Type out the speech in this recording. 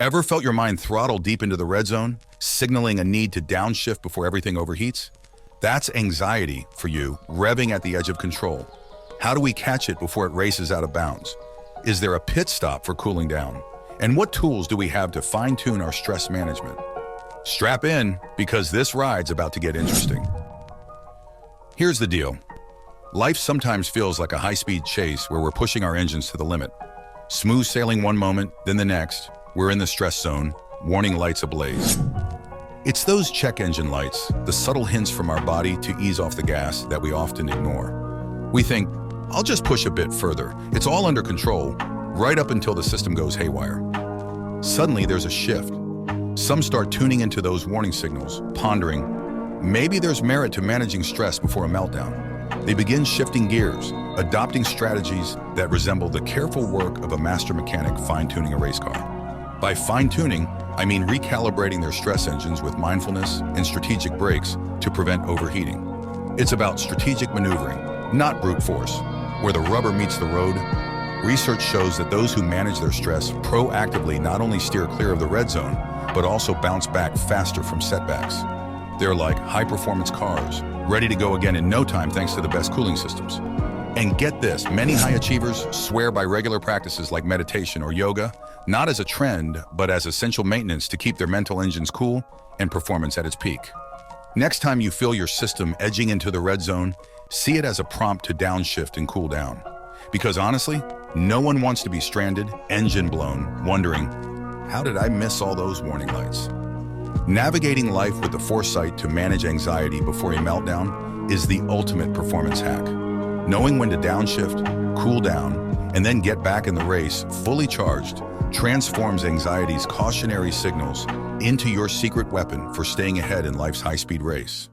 Ever felt your mind throttle deep into the red zone, signaling a need to downshift before everything overheats? That's anxiety for you, revving at the edge of control. How do we catch it before it races out of bounds? Is there a pit stop for cooling down? And what tools do we have to fine-tune our stress management? Strap in, because this ride's about to get interesting. Here's the deal. Life sometimes feels like a high-speed chase where we're pushing our engines to the limit. Smooth sailing one moment, then the next, we're in the stress zone, warning lights ablaze. It's those check engine lights, the subtle hints from our body to ease off the gas that we often ignore. We think, I'll just push a bit further. It's all under control, right up until the system goes haywire. Suddenly there's a shift. Some start tuning into those warning signals, pondering, maybe there's merit to managing stress before a meltdown. They begin shifting gears, adopting strategies that resemble the careful work of a master mechanic fine-tuning a race car. By fine-tuning, I mean recalibrating their stress engines with mindfulness and strategic brakes to prevent overheating. It's about strategic maneuvering, not brute force. Where the rubber meets the road, research shows that those who manage their stress proactively not only steer clear of the red zone, but also bounce back faster from setbacks. They're like high-performance cars, ready to go again in no time thanks to the best cooling systems. And get this, many high achievers swear by regular practices like meditation or yoga, not as a trend, but as essential maintenance to keep their mental engines cool and performance at its peak. Next time you feel your system edging into the red zone, see it as a prompt to downshift and cool down. Because honestly, no one wants to be stranded, engine blown, wondering, how did I miss all those warning lights? Navigating life with the foresight to manage anxiety before a meltdown is the ultimate performance hack. Knowing when to downshift, cool down, and then get back in the race fully charged transforms anxiety's cautionary signals into your secret weapon for staying ahead in life's high-speed race.